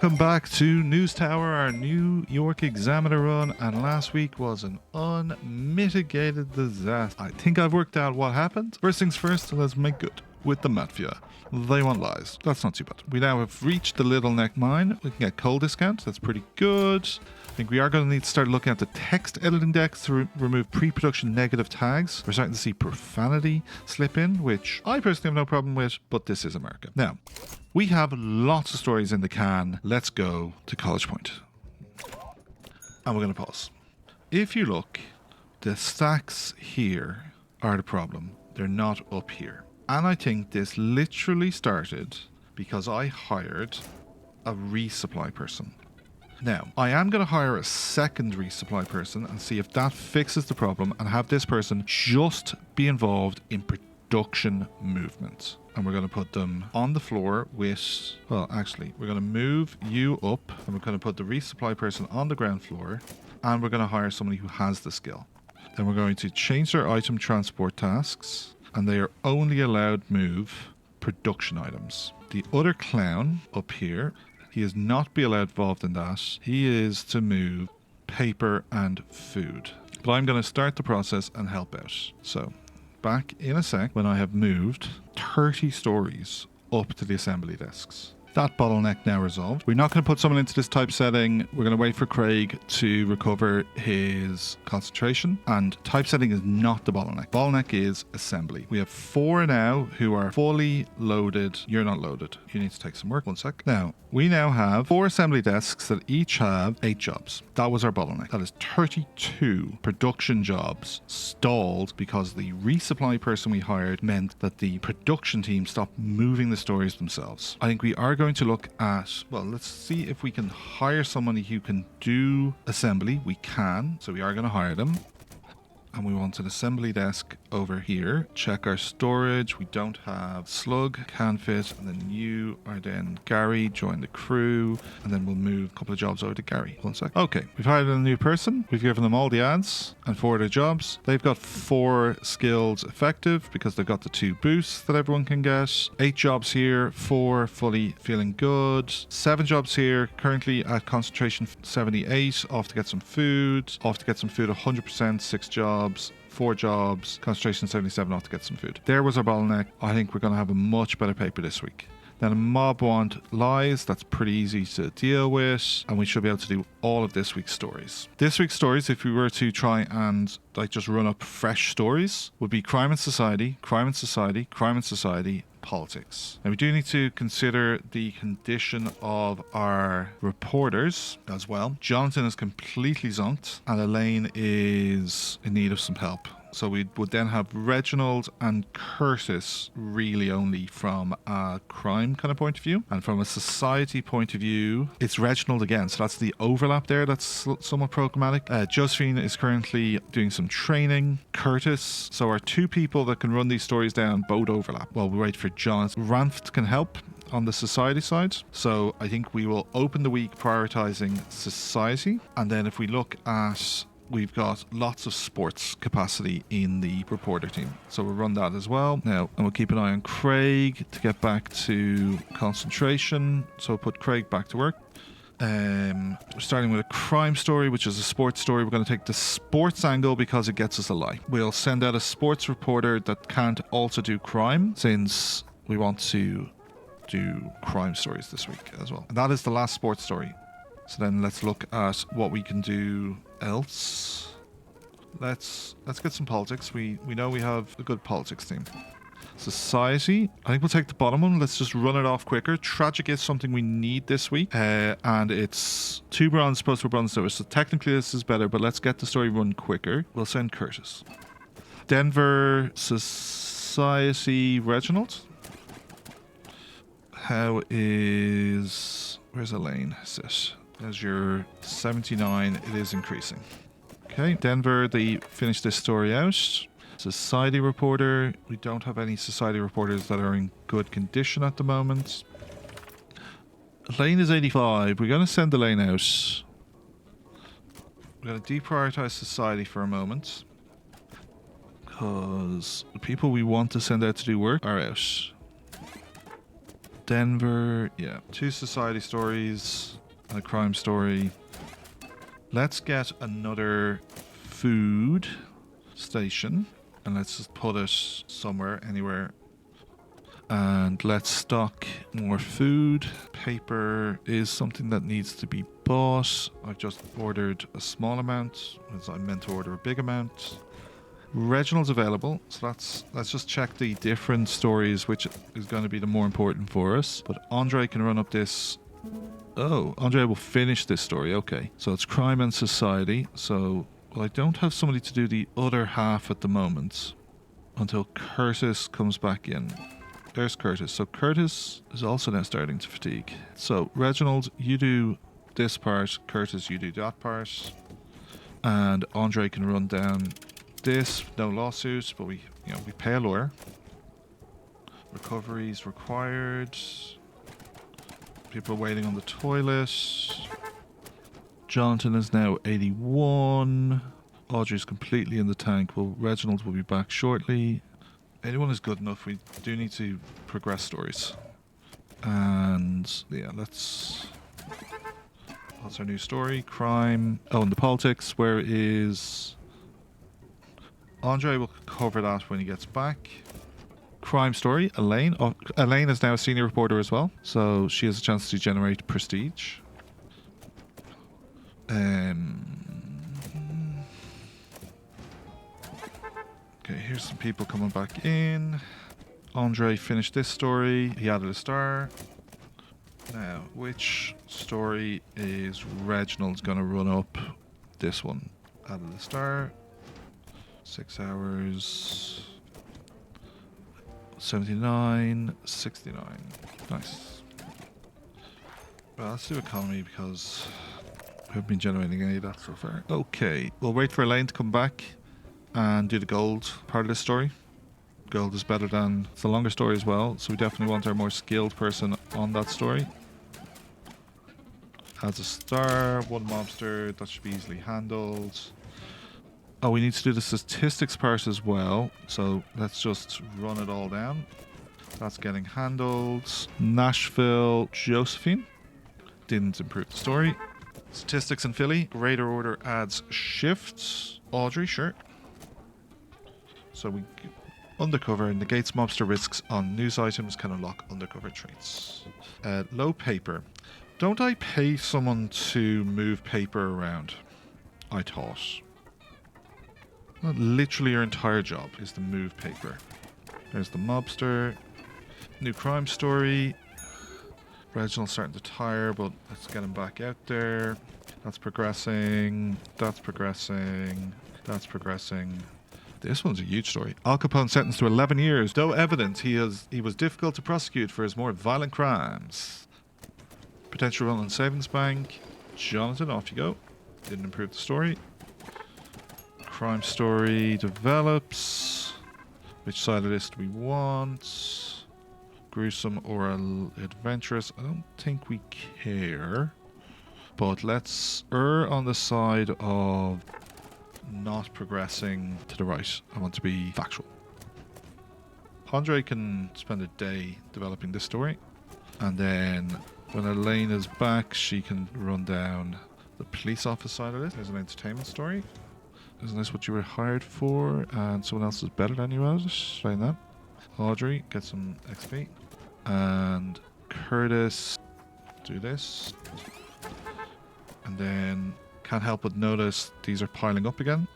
Welcome back to Newstower, our New York Examiner run, and last week was an unmitigated disaster. I think I've worked out what happened. First things first, let's make good with the mafia. They want lies. That's not too bad. We now have reached the Little Neck Mine. We can get coal discount. That's pretty good. I think we are going to need to start looking at the text editing decks to remove pre-production negative tags. We're starting to see profanity slip in, which I personally have no problem with, but this is America. Now, we have lots of stories in the can. Let's go to College Point. And we're going to pause. If you look, the stacks here are the problem. They're not up here. And I think this literally started because I hired a resupply person. Now, I am going to hire a second resupply person and see if that fixes the problem and have this person just be involved in production movement. And we're going to put them on the floor with, well, actually, we're going to move you up and we're going to put the resupply person on the ground floor and we're going to hire somebody who has the skill. Then we're going to change their item transport tasks and they are only allowed move production items. The other clown up here, he is not be allowed involved in that. He is to move paper and food. But I'm going to start the process and help out. So back in a sec when I have moved 30 stories up to the assembly desks. That bottleneck now resolved. We're not going to put someone into this typesetting. We're going to wait for Craig to recover his concentration. And typesetting is not the bottleneck. Bottleneck is assembly. We have 4 now who are fully loaded. You're not loaded. You need to take some work. 1 sec. Now, we now have 4 assembly desks that each have 8 jobs. That was our bottleneck. That is 32 production jobs stalled because the resupply person we hired meant that the production team stopped moving the stories themselves. I think we are going to look at, well, let's see if we can hire somebody who can do assembly. We can, so we are going to hire them. And we want an assembly desk over here. Check our storage. We don't have Slug, can fit, and then you are then Gary, join the crew, and then we'll move a couple of jobs over to Gary. 1 sec. Okay, we've hired a new person. We've given them all the ads and 4 of their jobs. They've got 4 skills effective because they've got the 2 boosts that everyone can get. 8 jobs here, 4 fully feeling good. 7 jobs here, currently at concentration 78, off to get some food. Off to get some food, 100%, 6 jobs. 4 jobs, concentration 77 off to get some food. There was our bottleneck. I think we're going to have a much better paper this week. Then a mob want lies. That's pretty easy to deal with. And we should be able to do all of this week's stories. This week's stories, if we were to try and like just run up fresh stories, would be crime and society, crime and society, crime and society, politics. Now we do need to consider the condition of our reporters as well. Jonathan is completely zonked and Elaine is in need of some help. So we would then have Reginald and Curtis really only from a crime kind of point of view. And from a society point of view, it's Reginald again. So that's the overlap there. That's somewhat problematic. Josephine is currently doing some training. Curtis. So our 2 people that can run these stories down both overlap. Well, we wait for Jonathan. Ranft can help on the society side. So I think we will open the week prioritizing society. And then if we look at, we've got lots of sports capacity in the reporter team. So we'll run that as well. Now, and we'll keep an eye on Craig to get back to concentration. So we'll put Craig back to work. We're starting with a crime story, which is a sports story. We're going to take the sports angle because it gets us a lie. We'll send out a sports reporter that can't also do crime, since we want to do crime stories this week as well. And that is the last sports story. So then let's look at what we can do else. Let's get some politics. We know we have a good politics team. Society, I think we'll take the bottom one. Let's just run it off quicker. Tragic is something we need this week, and it's 2 bronze supposed to be bronze silver, so technically this is better, but let's get the story run quicker. We'll send Curtis. Denver Society, Reginald. How is, where's Elaine sit? As your 79, it is increasing. Okay, Denver, they finished this story out. Society reporter, we don't have any society reporters that are in good condition at the moment. Elaine is 85. We're going to send Elaine out. We're going to deprioritize society for a moment, because the people we want to send out to do work are out. Denver, yeah. 2 society stories and a crime story. Let's get another food station and let's just put it somewhere, anywhere. And let's stock more food. Paper is something that needs to be bought. I've just ordered a small amount, as I meant to order a big amount. Reginald's available, so let's just check the different stories, which is going to be the more important for us. But Andre can run up this. Oh, Andre will finish this story. Okay, so it's crime and society. So, well, I don't have somebody to do the other half at the moment until Curtis comes back in. There's Curtis. So Curtis is also now starting to fatigue. So Reginald, you do this part. Curtis, you do that part. And Andre can run down this. No lawsuits, but we pay a lawyer. Recoveries required. People are waiting on the toilet. Jonathan is now 81. Audrey's completely in the tank. Well, Reginald will be back shortly. Anyone is good enough. We do need to progress stories. And yeah, what's our new story? Crime. Oh, and the politics. Where is Andre? Will cover that when he gets back. Crime story. Elaine. Oh, Elaine is now a senior reporter as well, so she has a chance to generate prestige. Okay, here's some people coming back in. Andre finished this story. He added a star. Now, which story is Reginald's going to run up? This one. Added a star. 6 hours. 79. 69. Nice. Well, let's do economy because we haven't been generating any of that so far. Okay, we'll wait for Elaine to come back and do the gold part of this story. Gold is better than... It's a longer story as well, so we definitely want our more skilled person on that story. Adds a star, 1 mobster, that should be easily handled. Oh, we need to do the statistics part as well, so let's just run it all down. That's getting handled. Nashville, Josephine. Didn't improve the story. Statistics in Philly. Greater order adds shifts. Audrey, sure. So we undercover negates mobster risks on news items, can unlock undercover traits. Low paper. Don't I pay someone to move paper around? I thought. Well, literally your entire job is to move paper. There's the mobster. New crime story. Reginald's starting to tire, but let's get him back out there. That's progressing. That's progressing. That's progressing. This one's a huge story. Al Capone sentenced to 11 years. No evidence. He was difficult to prosecute for his more violent crimes. Potential run on savings bank. Jonathan, off you go. Didn't improve the story. Crime story develops. Which side of this do we want? Gruesome or adventurous? I don't think we care. But let's err on the side of not progressing to the right. I want to be factual. Andre can spend a day developing this story, and then when Elaine is back, she can run down the police office side of this. There's an entertainment story. Isn't this what you were hired for? And someone else is better than you at it? Saying that. Audrey, get some XP. And Curtis, do this. And then can't help but notice these are piling up again.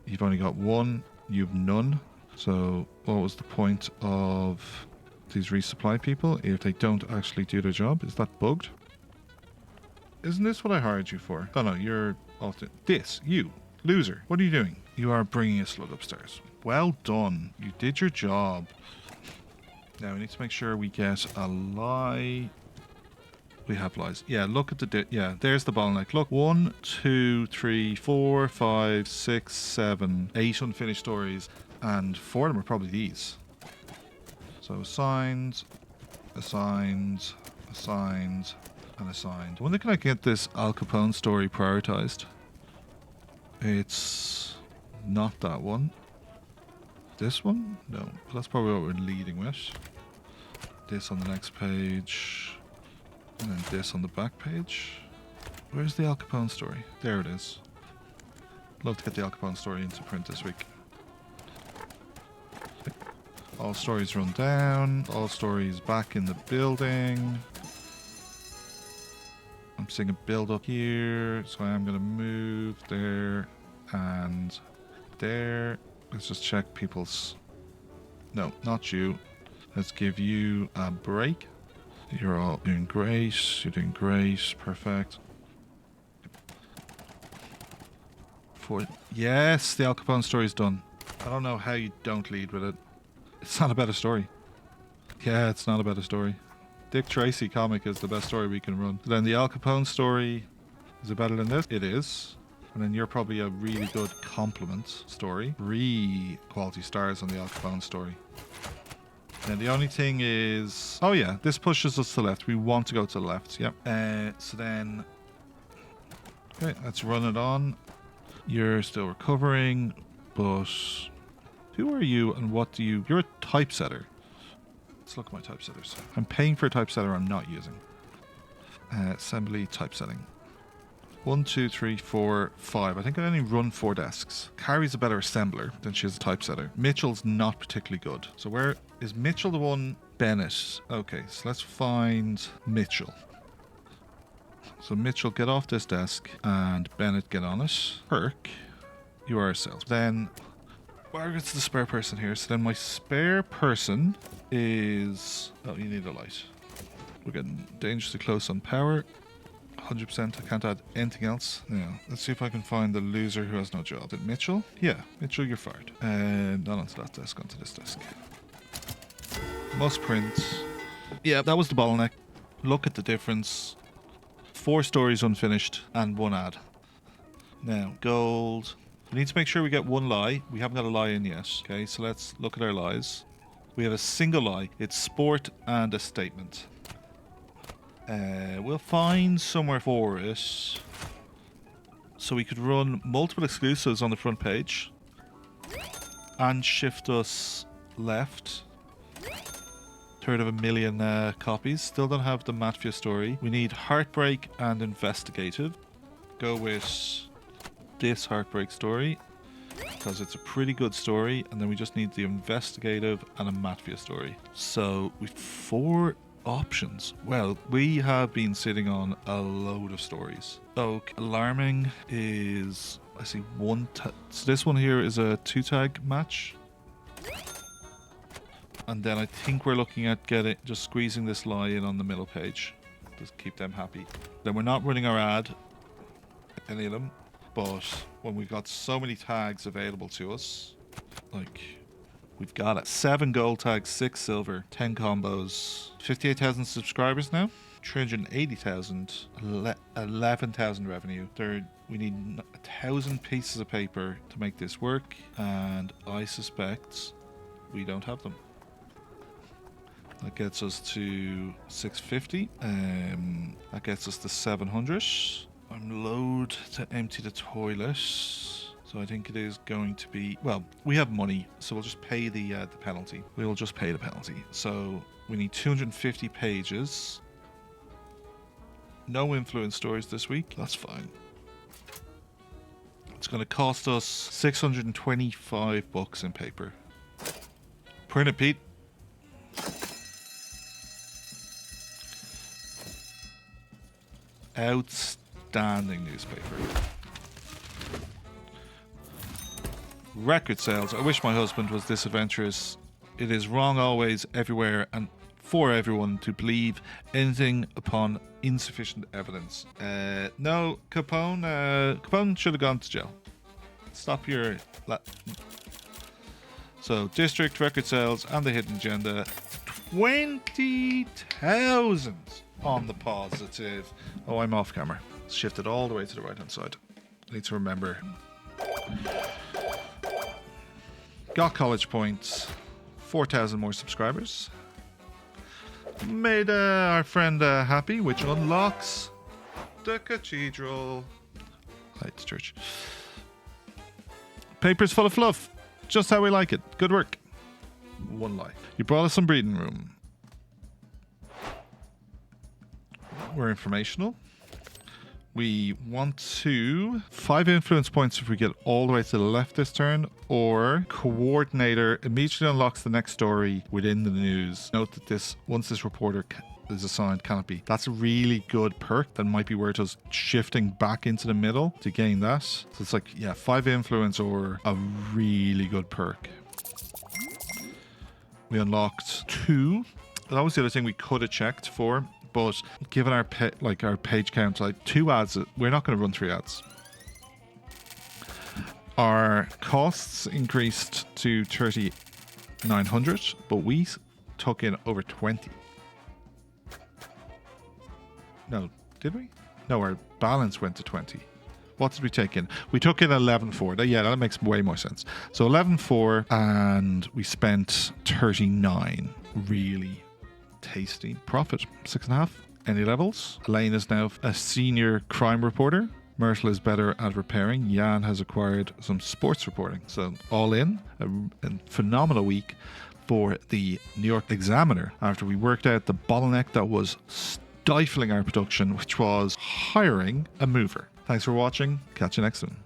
You've only got 1, you've none. So what was the point of these resupply people if they don't actually do their job? Is that bugged? Isn't this what I hired you for? Oh no, you're off to this. You, loser. What are you doing? You are bringing a slug upstairs. Well done. You did your job. Now we need to make sure we get a lie. We have lies. Yeah, look at the... yeah, there's the bottleneck. Look, 1, 2, 3, 4, 5, 6, 7, 8 unfinished stories. And 4 of them are probably these. So assigned, assigned, assigned, and assigned. When can I get this Al Capone story prioritized? It's not that one. This one? No. That's probably what we're leading with. this on the next page, and then this on the back page. Where's the Al Capone story? There it is. Love to get the Al Capone story into print this week. All stories run down. All stories back in the building. I'm seeing a build up here, so I am going to move there and there. Let's just check people's... No, not you. Let's give you a break. You're all doing great. You're doing great. Perfect. Yes, the Al Capone story is done. I don't know how you don't lead with it. It's not about a story. Yeah, it's not about a story. Dick Tracy comic is the best story we can run. Then the Al Capone story, is it better than this? It is. And then you're probably a really good compliment story. 3 quality stars on the Al Capone story. And the only thing is... Oh yeah, this pushes us to the left. We want to go to the left, yep. So then... Okay, let's run it on. You're still recovering, but... Who are you and what do you... You're a typesetter. Let's look at my typesetters. I'm paying for a typesetter I'm not using. Assembly typesetting. 1, 2, 3, 4, 5. I think I only run 4 desks. Carrie's a better assembler than she is a typesetter. Mitchell's not particularly good. So where is Mitchell the one? Bennett. Okay, so let's find Mitchell. So Mitchell, get off this desk, and Bennett, get on it. Kirk, you are a sales. Then... Margaret's the spare person here. So then my spare person is... Oh, you need a light. We're getting dangerously close on power. 100%. I can't add anything else. Now, let's see if I can find the loser who has no job. Is it Mitchell? Yeah, Mitchell, you're fired. Not onto that desk, onto this desk. Must print. Yeah, that was the bottleneck. Look at the difference. 4 stories unfinished and 1 ad. Now, gold... We need to make sure we get 1 lie. We haven't got a lie in yet. Okay, so let's look at our lies. We have a single lie. It's sport and a statement. We'll find somewhere for it. So we could run multiple exclusives on the front page. And shift us left. 1/3 of a million copies. Still don't have the mafia story. We need heartbreak and investigative. Go with... this heartbreak story because it's a pretty good story, and then we just need the investigative and a mafia story. So we've 4 options. Well, we have been sitting on a load of stories. Okay, alarming is, I see 1 so this one here is a 2-tag match, and then I think we're looking at just squeezing this lie in on the middle page, just keep them happy. Then we're not running our ad, any of them. But when we've got so many tags available to us, like, we've got it. 7 gold tags, 6 silver, 10 combos, 58,000 subscribers now, 380,000, 11,000 revenue. We need 1,000 pieces of paper to make this work, and I suspect we don't have them. That gets us to 650. That gets us to 700. I'm loath to empty the toilet, so I think it is going to be... Well, we have money, so we'll just pay the penalty. We will just pay the penalty. So we need 250 pages. No influence stories this week. That's fine. It's going to cost us 625 bucks in paper. Print it, Pete. Outstanding newspaper. Record sales. I wish my husband was this adventurous. It is wrong always, everywhere, and for everyone to believe anything upon insufficient evidence. No, Capone should have gone to jail. Stop your... So, district, record sales, and the hidden agenda. 20,000 on the positive. Oh, I'm off camera. Shifted all the way to the right hand side. Need to remember. Got college points. 4,000 more subscribers. Made our friend happy, which unlocks the cathedral. Lights church. Paper's full of fluff. Just how we like it. Good work. 1 lie. You brought us some breathing room. we're informational. We want to 5 influence points if we get all the way to the left this turn, or coordinator immediately unlocks the next story within the news. Note that this, once this reporter is assigned, cannot be. That's a really good perk that might be worth us shifting back into the middle to gain that. So it's like, yeah, 5 influence or a really good perk. We unlocked 2. That was the other thing we could have checked for. But given our page count, like 2 ads, we're not going to run 3 ads. Our costs increased to 3,900, but we took in over 20. No, did we? No, our balance went to 20. What did we take in? We took in 11.4. Yeah, that makes way more sense. So 11.4, and we spent 39. Really tasty profit. 6.5. Any levels? Elaine is now a senior crime reporter. Myrtle is better at repairing. Jan has acquired some sports reporting. So all in, a phenomenal week for the New York Examiner after we worked out the bottleneck that was stifling our production, which was hiring a mover. Thanks for watching. Catch you next time.